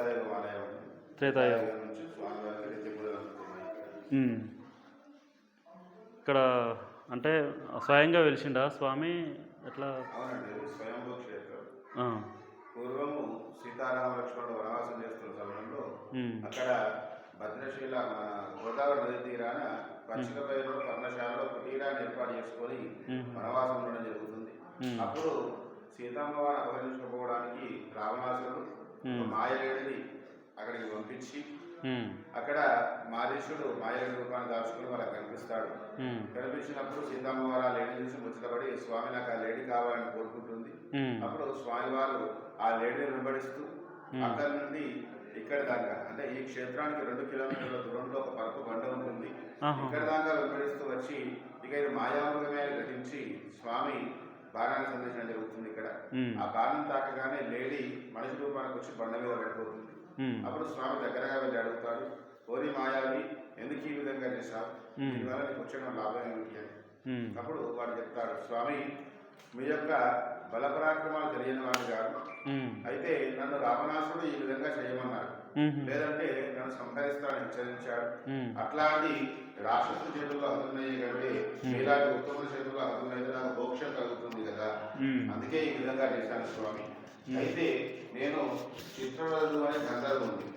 త్రేతాయుగం ఆలయం అండి. త్రేతాయుగం త్రేతాయుగం నుంచి స్వామివారికి నిత్య పూజలు అందుతున్నాయి ఇక్కడ. ఉమ్. ఇక్కడ అంటే స్వయంగా వెలిసిండా స్వామి ఎట్లా? అవునండి, స్వయంభూ క్షేత్రం. ఆ. పూర్వము సీతారామ లక్ష్మణుడు వనవాసం చేస్తున్న సమయంలో అక్కడ భద్రశీల మన గోదావరి నది తీరాన పచ్చిక పైరు పర్ణశాలలో కుటీరాన్ని ఏర్పాటు చేసుకొని వనవాసం ఉండడం జరుగుతుంది. అప్పుడు సీతమ్మ వారిని అపహరించుకోవడానికి రావణాసురుడు మాయలేడిని అక్కడికి పంపించి అక్కడ మారీషుడు మాయలేడి రూపాన్ని దాచుకుని వాళ్ళకి కనిపిస్తాడు. కనిపించినప్పుడు సీతమ్మ వారు ఆ లేడీ చూసి ముచ్చటపడి స్వామి నాకు ఆ లేడీ కావాలని కోరుకుంటుంది. అప్పుడు స్వామి వారు ఆ లేడీని వెంబడిస్తూ అక్కడి నుండి ఇక్కడ దాకా అంటే ఈ క్షేత్రానికి 2 కిలోమీటర్ల దూరంలో ఒక పరుపు బండ ఉంటుంది. ఇక్కడ దాకా వెంబడిస్తూ వచ్చి ఇక ఇది మాయామృగమే గ్రహించి స్వామి బాణాన్ని సంధించడం జరుగుతుంది. ఇక్కడ ఆ బాణం తాకగానే లేడీ మనిషి రూపానికి వచ్చి బండ మీద పడిపోతుంది. అప్పుడు స్వామి దగ్గరగా వెళ్ళి అడుగుతాడు, ఓరి మాయావి ఎందుకు ఈ విధంగా చేశావు, దీనివల్ల నీకు వచ్చిన లాభం ఏమిటి అని. అప్పుడు వాడు చెప్తాడు, స్వామి మీ యొక్క బలపరాక్రమాలు తెలియని వాడు కాదు, అయితే నన్ను రావణాసుడు ఈ విధంగా చేయమన్నాడు, లేదంటే నన్ను సంహరిస్తానని హెచ్చరించాడు. అట్లాంటి రాక్షసుల చేతుల్లో హతున్నయ్యే కంటే ఇలాంటి ఉత్తమ చేతుల్లో హతున్నైతే నాకు మోక్షం కలుగుతుంది కదా, అందుకే ఈ విధంగా చేశాను స్వామి. అయితే నేను చిత్రవధు అనే గంధర్వ ఉంది,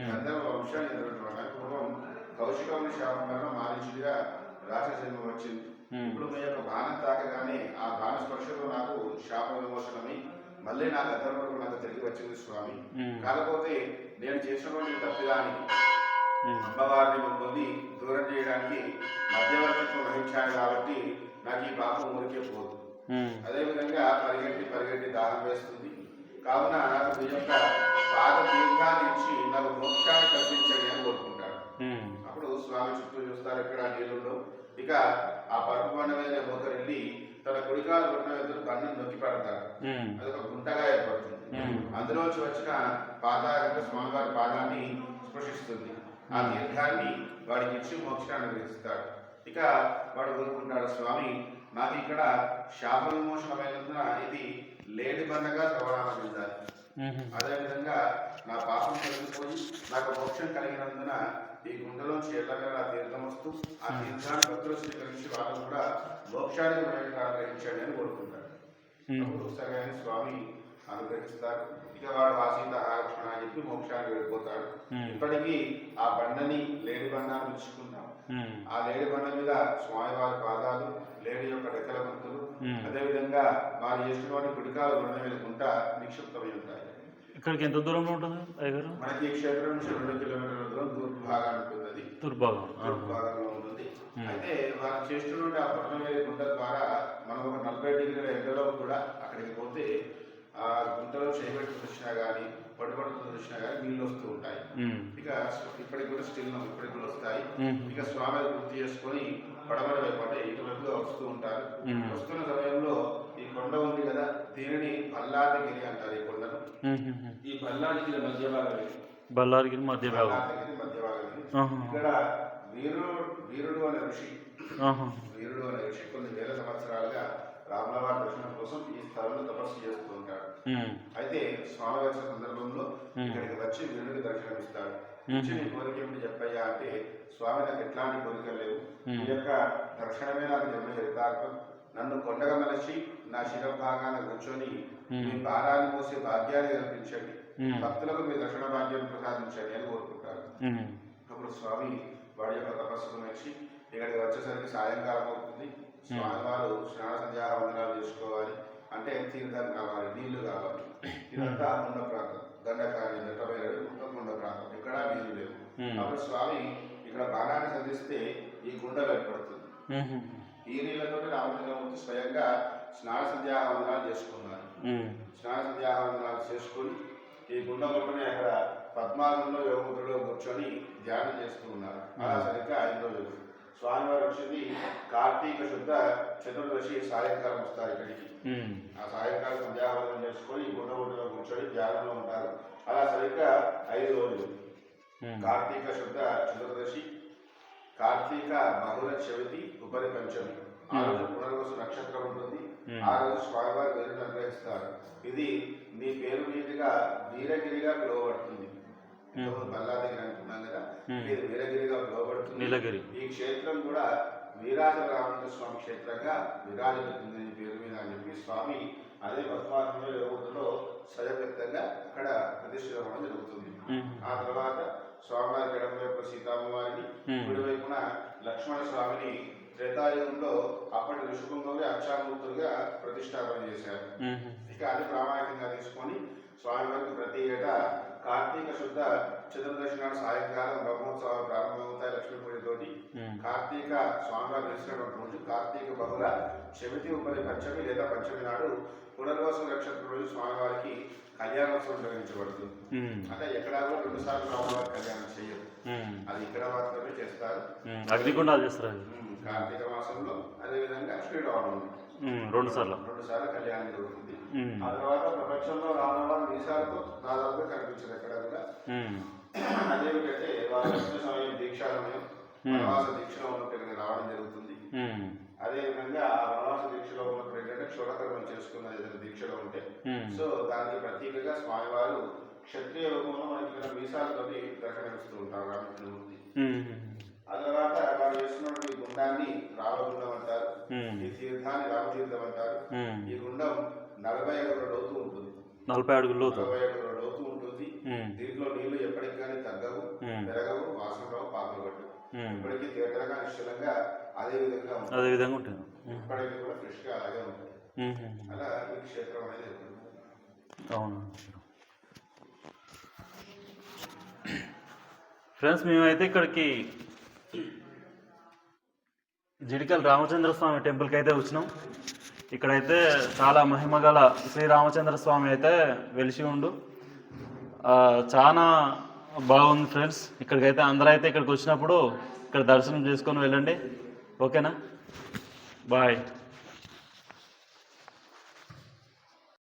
గంధర్వ వంశాన్ని పూర్వం కౌశికముని శాపం వలన మారీచుడిగా రాక్షస జన్మ వచ్చింది. ఇప్పుడు మీ యొక్క బాణం తాకగానే ఆ బాణ స్పర్శతో నాకు శాప విమోచనమై మళ్ళీ నా గంధర్వుడు నాకు తిరిగి వచ్చింది స్వామి. కాకపోతే నేను చేసినటువంటి తప్పిదానికి అమ్మవారిని మిమ్మల్ని దూరం చేయడానికి మధ్యవర్తిత్వం వహించాను కాబట్టి నాకు ఈ పాపం ఊరికే పోదు. అదేవిధంగా పరిగెట్టి దాహం వేస్తుంది. కావున నాకు మీ యొక్క పాద తీర్థాన్ని ఇచ్చి నాకు మోక్షాన్ని కల్పించండి అని కోరుకుంటాడు. అప్పుడు స్వామి చుట్టూ చూస్తారు, ఇక్కడ నీళ్ళలో ఇక ఆ పరుపు బండ మీద మోకరిల్లి తన కుడికాలు కొట్టిన ఎదురు బండిని నొక్కి పెడతాడు. అదొక గుంటగా ఏర్పడుతుంది. అందులోంచి వచ్చిన పాదాలంటే స్వామివారి పాదాన్ని స్పృశిస్తుంది. ఆ తీర్థాన్ని వాడికి ఇచ్చి మోక్షాన్ని గ్రహిస్తాడు. ఇక వాడు కోరుకుంటాడు, స్వామి నాకు ఇక్కడ శాప విమోచనమైనందున ఇది లేడి బండగా శ్రవణాలు చెందాలి. అదేవిధంగా నా పాపం కలిగిపోయి నాకు మోక్షం కలిగినందున ఈ గుండెలోంచి ఎల్లవేళ నా తీర్థం వస్తూ ఆ తీర్థాన్ని భక్తులు స్వీకరించి వాళ్ళు కూడా మోక్షానికి గ్రహించండి అని కోరుకుంటాడు. అప్పుడు సరే అని స్వామి అనుగ్రహిస్తారు. ఇక వాడు వాసీత ఆరక్షణ అని చెప్పి మోక్షానికి వెళ్ళిపోతాడు. ఇప్పటికీ ఆ బండని లేడి బండ పిలుచుకుంటాం. ఆ లేడి బండ మీద స్వామివారి పాదాలు, లేడి యొక్క రెక్కల గుర్తులు, అదేవిధంగా వారు చేసినటువంటి గుడికాలు గుండె వెళ్ళుకుంటా నిక్షిప్తమై ఉంటాయి. ఇక్కడికి ఎంత దూరంలో ఉంటుంది అయ్యగారు? మనకి ఈ క్షేత్రం నుంచి 2 కిలోమీటర్ల దూరం తూర్పు భాగాన్ని ఉంటుంది. అది తూర్పు భాగంలో ఉంటుంది. అయితే వారు చేస్తున్నటువంటి ఆ పట్టణవేలి గుంట ద్వారా మనం ఒక 40 డిగ్రీల ఎండలో కూడా అక్కడికి పోతే ఆ గుంటలో చేయబెట్టు చూసినా కానీ పడిపడుతూ చూసినా కానీ నీళ్ళు వస్తూ ఉంటాయి. ఇక ఇప్పటికి కూడా ఇప్పటికి కూడా వస్తాయి. ఇక స్వామి గుర్తు చేసుకొని పడమర వైపు అంటే ఇటువైపుగా వస్తూ ఉంటారు. వస్తున్న సమయంలో ఈ కొండ ఉంది కదా, దీనిని బల్లాదగిరి అంటారు. ఈ కొండను ఈ బల్లాదగిరి మధ్య భాగం, బల్లాదగిరి మధ్య భాగం. ఇక్కడ వీరుడు అనే ఋషి కొన్ని వేల సంవత్సరాలుగా రాములవారి దర్శనం కోసం ఈ స్థలంలో తపస్సు చేస్తూ ఉంటాడు. అయితే స్వామి వచ్చిన సందర్భంలో ఇక్కడికి వచ్చి వీరుడికి దర్శనం ఇస్తాడు. నీ కోరిక ఏమిటి చెప్పయ్యా అంటే, స్వామి నాకు ఎట్లాంటి కోరికలు లేవు, ఈ యొక్క దర్శనమే నాకు జన్మ చరితార్థం, నన్ను కొండగా మలచి నా శిర భాగాన కూర్చొని మీ భారాన్ని మోసే భాగ్యాన్ని కల్పించండి, భక్తులకు మీ దర్శన భాగ్యం ప్రసాదించండి అని కోరుకుంటారు. అప్పుడు స్వామి వాడి యొక్క తపస్సుకు మెచ్చి ఇక్కడికి వచ్చేసరికి సాయంకాలం అవుతుంది. స్వామివారు స్నాన సంధ్యావందనాలు చేసుకోవాలి అంటే తీర్థం కావాలి, నీళ్లు కావాలి. ఇదంతా కొండ ప్రాంతం, దండకాని దట్టమైన మొత్తం కొండ ప్రాంతం, ఇక్కడ నీళ్లు లేవు. అప్పుడు స్వామి ఇక్కడ బాణాన్ని సంధిస్తే ఈ గుండ ఏర్పడుతుంది. ఈ నీళ్లతో రామచంద్రమూర్తి స్వయంగా స్నాన సంధ్యావందనాలు చేసుకున్నారు. స్నాన సంధ్యావందనాలు చేసుకుని ఈ గుండ కొట్టుని అక్కడ పద్మాసనంలో యోగముద్రలో కూర్చొని ధ్యానం చేస్తూ ఉన్నారు. అలా సరిగ్గా 5 రోజులు. స్వామివారు వచ్చింది కార్తీక శుద్ధ చతుర్దశి సాయంకాలం వస్తారు ఇక్కడికి. ఆ సాయంకాలం సంధ్యావందనం చేసుకొని గుండ ఒడ్డులో కూర్చొని ధ్యానంలో ఉంటారు. అలా సరిగ్గా 5 రోజులు. కార్తీక శుద్ధ చతుర్దశి, కార్తీక బహుళ చవితి, ఉపరి పంచమి. ఆ రోజు పునర్వసు నక్షత్రం ఉంటుంది. ఆ రోజు స్వామివారి పేరును అనుగ్రహిస్తారు. ఇది మీ పేరు మీదుగా వీరగిరిగా పిలువబడుతుంది. బల్లా దగ్గర అనుకున్నాం కదా, ఇది వీరగిరిగా పిలువబడుతుంది. నీలగిరి. ఈ క్షేత్రం కూడా వీరాజల రామచంద్ర స్వామి క్షేత్రంగా విరాజిల్లుతుంది పేరు మీద అని చెప్పి స్వామి అదే పద్మాత్మ యోగులో స్వయవ్యక్తంగా అక్కడ ప్రతిష్ఠించడం జరుగుతుంది. ఆ తర్వాత స్వామివారి ఎడమ వైపు సీతామ్మవారిని, కుడివైపున లక్ష్మణ స్వామిని త్రేతాయుగంలో అప్పటి ఋషికుంభంలో అక్షామూర్తులుగా ప్రతిష్టాపన చేశారు. ఇక అది ప్రామాణికంగా తీసుకొని స్వామివారికి ప్రతి ఏటా కార్తీక శుద్ధ చతుర్దశి నాడు సాయంకాలం బ్రహ్మోత్సవాలు ప్రారంభమవుతాయి లక్ష్మీ పూజతోటి. కార్తీక స్వామివారు తెలిసినటువంటి రోజు కార్తీక బహుళ శమితి ఉపరి పంచమి లేదా పంచమి నాడు పునర్వసు నక్షత్రం రోజు స్వామివారికి కళ్యాణోత్సవం నిర్వహించబడుతుంది. అంటే ఎక్కడా కూడా 2 సార్లు స్వామివారి కళ్యాణం చేయరు, అది ఇక్కడ మాత్రమే చేస్తారు. అగ్నిగుండాలు చేస్తారు కార్తీక మాసంలో. అదేవిధంగా శ్రీరామనవమి 2 సార్లు కళ్యాణం జరుగుతుంది. ఆ తర్వాత ప్రపంచంలో రామవారి మీసాలతో దాదాపుగా కనిపించదు ఎక్కడ కూడా. అదేమిటంటే వారి లక్ష్మీ సమయం దీక్షాలమయం వనవాస దీక్షలో ఉన్నట్టు రావడం జరుగుతుంది. అదేవిధంగా ఆ వనవాస దీక్షలో ఉన్నప్పుడు ఏంటంటే క్షురకర్మం చేసుకున్న ఏదైనా దీక్షలో ఉంటే సో దానికి ప్రత్యేకంగా స్వామివారు క్షత్రియ రూపంలో మనకి ఇక్కడ మీసాలతోటి దర్శనమిస్తూ ఉంటారు రామచంద్రమూర్తి. ఆ తర్వాత వారు చేస్తున్నటువంటి గుండాన్ని రామగుండం అంటారు, ఈ తీర్థాన్ని రామతీర్థం అంటారు. ఈ గుండం 40 అడుగుల లోతు ఉంటుంది. 40 అడుగుల లోతు ఉంటుంది. దీంట్లో నీళ్లు ఎప్పటికి కానీ తగ్గవు, పెరగవు, వాసన రావు, పాపలు పట్టు. ఇప్పటికీ తీర్థంగా నిశ్చలంగా అదే విధంగా ఉంటుంది. ఇప్పటికీ కూడా ఫ్రెష్ గా అలాగే ఉంటుంది. అలా ఈ క్షేత్రం అనేది ఉంటుంది. అవును ఫ్రెండ్స్, మేమైతే ఇక్కడికి జిడికల్ రామచంద్ర స్వామి టెంపుల్కి అయితే వచ్చినాం. ఇక్కడైతే చాలా మహిమగల శ్రీరామచంద్ర స్వామి అయితే వెలిసి ఉండు. చాలా బాగుంది ఫ్రెండ్స్. ఇక్కడికైతే అందరూ అయితే ఇక్కడికి వచ్చినప్పుడు ఇక్కడ దర్శనం చేసుకొని వెళ్ళండి. ఓకేనా, బాయ్.